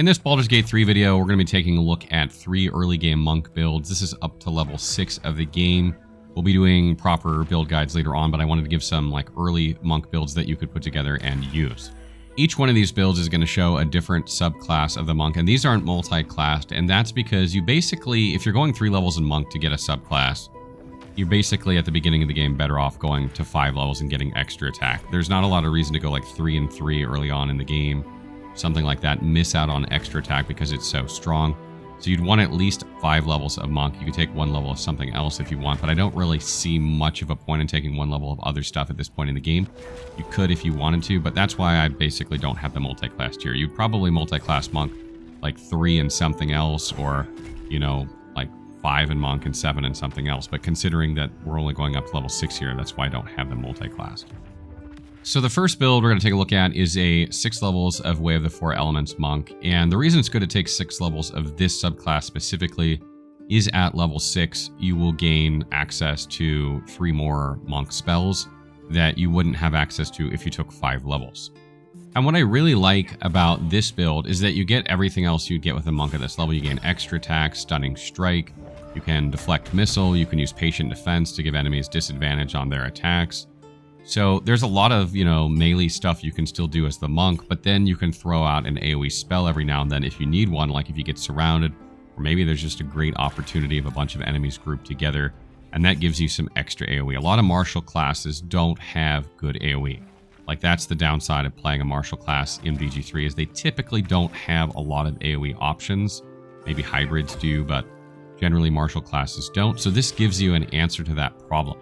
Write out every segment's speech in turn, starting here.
In this Baldur's Gate 3 video, we're going to be taking a look at 3 early game monk builds. This is up to level 6 of the game. We'll be doing proper build guides later on, but I wanted to give some early monk builds that you could put together and use. Each one of these builds is going to show a different subclass of the monk, and these aren't multi-classed, and that's because you basically, if you're going 3 levels in monk to get a subclass, you're basically at the beginning of the game better off going to 5 levels and getting extra attack. There's not a lot of reason to go 3 and 3 early on in the game. Something like that, miss out on extra attack because it's so strong. So you'd want at least 5 levels of monk. You could take 1 level of something else if you want, but I don't really see much of a point in taking 1 level of other stuff at this point in the game. You could if you wanted to, but that's why I basically don't have the multi-class tier. You'd probably multi-class monk 3 and something else, or 5 in monk and 7 in something else. But considering that we're only going up to level 6 here, that's why I don't have them multi-classed. So the first build we're going to take a look at is a 6 levels of Way of the Four Elements monk. And the reason it's good to take 6 levels of this subclass specifically is at level 6, you will gain access to 3 more monk spells that you wouldn't have access to if you took 5 levels. And what I really like about this build is that you get everything else you'd get with a monk at this level. You gain extra attack, stunning strike, you can deflect missile, you can use patient defense to give enemies disadvantage on their attacks. So there's a lot of, melee stuff you can still do as the monk, but then you can throw out an AoE spell every now and then if you need one, like if you get surrounded, or maybe there's just a great opportunity of a bunch of enemies grouped together, and that gives you some extra AoE. A lot of martial classes don't have good AoE. That's the downside of playing a martial class in BG3, is they typically don't have a lot of AoE options. Maybe hybrids do, but generally martial classes don't. So this gives you an answer to that problem.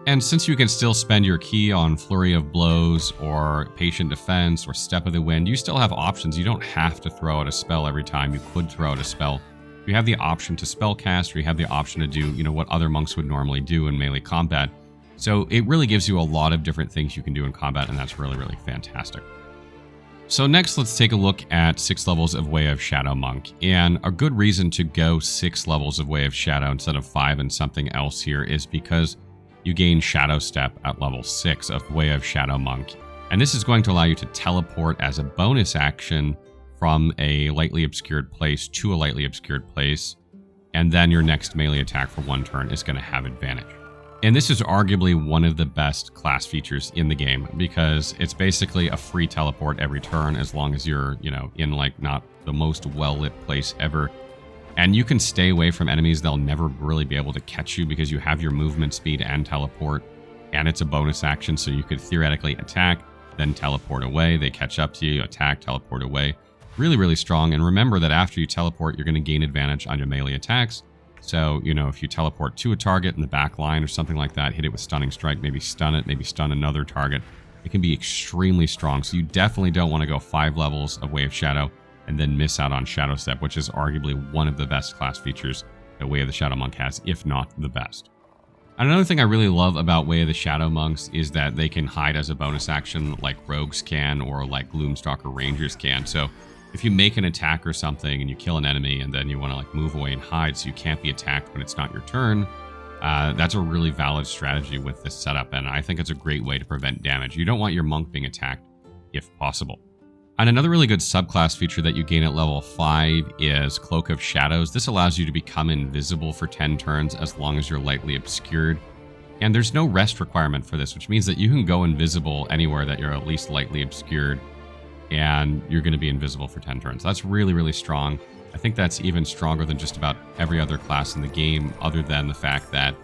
And since you can still spend your key on Flurry of Blows or Patient Defense or Step of the Wind, you still have options. You don't have to throw out a spell every time. You could throw out a spell. You have the option to spell cast, or you have the option to do, what other monks would normally do in melee combat. So it really gives you a lot of different things you can do in combat, and that's really, really fantastic. So next, let's take a look at 6 levels of Way of Shadow Monk. And a good reason to go 6 levels of Way of Shadow instead of 5 and something else here is because you gain Shadow Step at level 6 of Way of Shadow Monk. And this is going to allow you to teleport as a bonus action from a lightly obscured place to a lightly obscured place. And then your next melee attack for 1 turn is going to have advantage. And this is arguably one of the best class features in the game, because it's basically a free teleport every turn as long as you're, in not the most well-lit place ever. And you can stay away from enemies. They'll never really be able to catch you because you have your movement speed and teleport. And it's a bonus action, so you could theoretically attack, then teleport away. They catch up to you, attack, teleport away. Really, really strong. And remember that after you teleport, you're going to gain advantage on your melee attacks. So, if you teleport to a target in the back line or something like that, hit it with Stunning Strike, maybe stun it, maybe stun another target, it can be extremely strong. So you definitely don't want to go 5 levels of Way of Shadow and then miss out on Shadow Step, which is arguably one of the best class features that Way of the Shadow Monk has, if not the best. And another thing I really love about Way of the Shadow Monks is that they can hide as a bonus action like rogues can, or like Gloomstalker Rangers can. So if you make an attack or something and you kill an enemy and then you want to move away and hide so you can't be attacked when it's not your turn, that's a really valid strategy with this setup, and I think it's a great way to prevent damage. You don't want your monk being attacked if possible. And another really good subclass feature that you gain at level 5 is Cloak of Shadows. This allows you to become invisible for 10 turns as long as you're lightly obscured. And there's no rest requirement for this, which means that you can go invisible anywhere that you're at least lightly obscured, and you're going to be invisible for 10 turns. That's really, really strong. I think that's even stronger than just about every other class in the game, other than the fact that,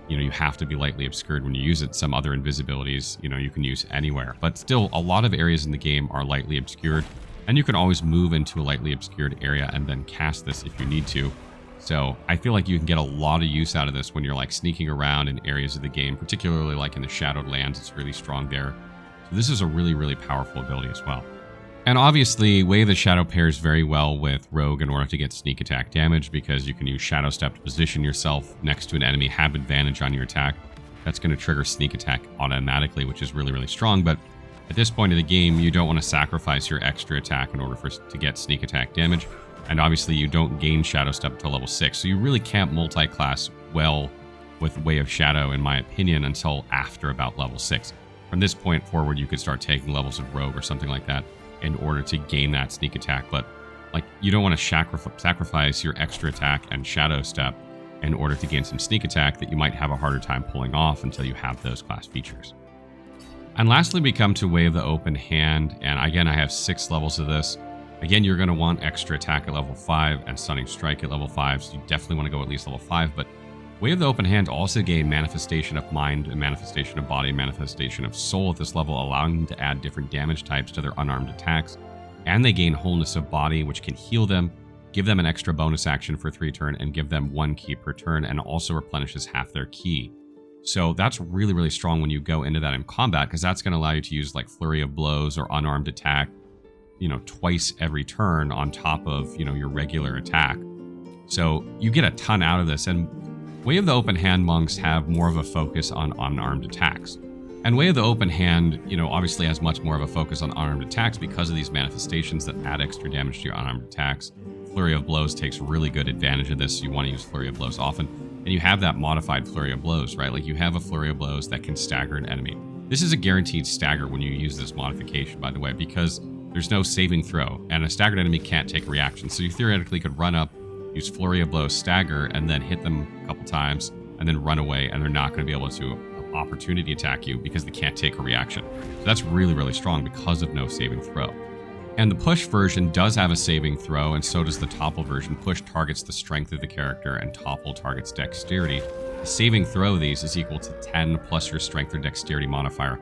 you have to be lightly obscured when you use it. Some other invisibilities, you can use anywhere. But still, a lot of areas in the game are lightly obscured, and you can always move into a lightly obscured area and then cast this if you need to. So I feel like you can get a lot of use out of this when you're sneaking around in areas of the game, particularly in the Shadowed Lands. It's really strong there. So this is a really, really powerful ability as well. And obviously, Way of the Shadow pairs very well with Rogue in order to get sneak attack damage, because you can use Shadow Step to position yourself next to an enemy, have advantage on your attack. That's going to trigger sneak attack automatically, which is really, really strong. But at this point of the game, you don't want to sacrifice your extra attack in order to get sneak attack damage. And obviously, you don't gain Shadow Step until level 6. So you really can't multi-class well with Way of Shadow, in my opinion, until after about level 6. From this point forward, you could start taking levels of Rogue or something like that in order to gain that sneak attack. But Like, you don't want to sacrifice your extra attack and shadow step in order to gain some sneak attack that you might have a harder time pulling off until you have those class features. And lastly, we come to Way of the Open Hand, and again, I have 6 levels of this. Again, you're going to want extra attack at level 5 and stunning strike at level 5, so you definitely want to go at least level 5, but Way of the Open Hand also gain Manifestation of Mind, and Manifestation of Body, and Manifestation of Soul at this level, allowing them to add different damage types to their unarmed attacks. And they gain Wholeness of Body, which can heal them, give them an extra bonus action for 3 turn, and give them 1 ki per turn, and also replenishes half their ki. So that's really, really strong when you go into that in combat, because that's going to allow you to use like Flurry of Blows or Unarmed Attack, twice every turn on top of, your regular attack. So you get a ton out of this, and Way of the Open Hand monks have more of a focus on unarmed attacks. And Way of the Open Hand, obviously has much more of a focus on unarmed attacks because of these manifestations that add extra damage to your unarmed attacks. Flurry of Blows takes really good advantage of this, so you want to use Flurry of Blows often. And you have that modified Flurry of Blows, right? Like, you have a Flurry of Blows that can stagger an enemy. This is a guaranteed stagger when you use this modification, by the way, because there's no saving throw, and a staggered enemy can't take a reaction. So you theoretically could run up, use Flurry of Blows, stagger, and then hit them a couple times, and then run away, and they're not going to be able to opportunity attack you because they can't take a reaction. So that's really, really strong because of no saving throw. And the push version does have a saving throw, and so does the topple version. Push targets the strength of the character, and topple targets dexterity. The saving throw of these is equal to 10 plus your strength or dexterity modifier.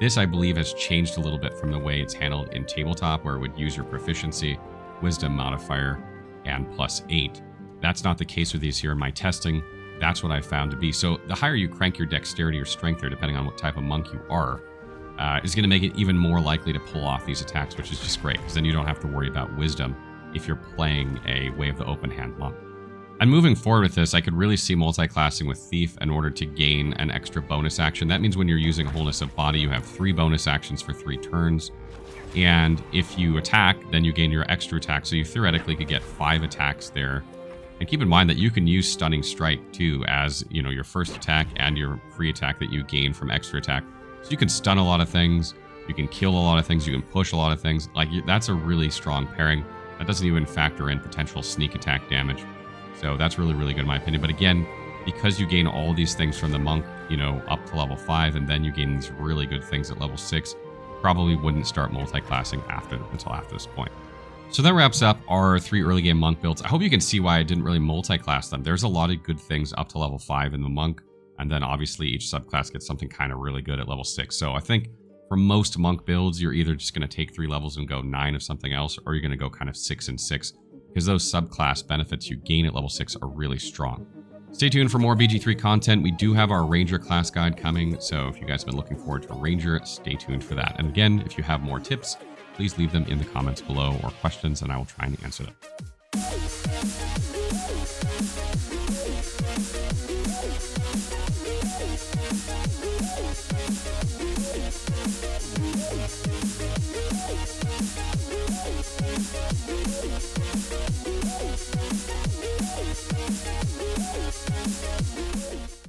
This, I believe, has changed a little bit from the way it's handled in tabletop, where it would use your proficiency, wisdom modifier, and plus 8. That's not the case with these here in my testing. That's what I found to be. So the higher you crank your dexterity or strength there, depending on what type of monk you are, is going to make it even more likely to pull off these attacks, which is just great, because then you don't have to worry about wisdom if you're playing a Way of the Open Hand monk. And moving forward with this, I could really see multi-classing with Thief in order to gain an extra bonus action. That means when you're using Wholeness of Body, you have 3 bonus actions for 3 turns. And if you attack, then you gain your extra attack. So you theoretically could get 5 attacks there. And keep in mind that you can use Stunning Strike too as, your first attack and your free attack that you gain from extra attack. So you can stun a lot of things, you can kill a lot of things, you can push a lot of things. Like, that's a really strong pairing. That doesn't even factor in potential sneak attack damage. So that's really, really good in my opinion. But again, because you gain all these things from the monk, up to level 5, and then you gain these really good things at level 6, probably wouldn't start multi-classing until after this point. So that wraps up our 3 early game monk builds. I hope you can see why I didn't really multi-class them. There's a lot of good things up to level 5 in the monk, and then obviously each subclass gets something kind of really good at level 6. So I think for most monk builds, you're either just going to take 3 levels and go 9 of something else, or you're going to go kind of 6 and 6, because those subclass benefits you gain at level 6 are really strong. Stay tuned for more BG3 content. We do have our Ranger class guide coming, so if you guys have been looking forward to Ranger, stay tuned for that. And again, if you have more tips, please leave them in the comments below or questions, and I will try and answer them.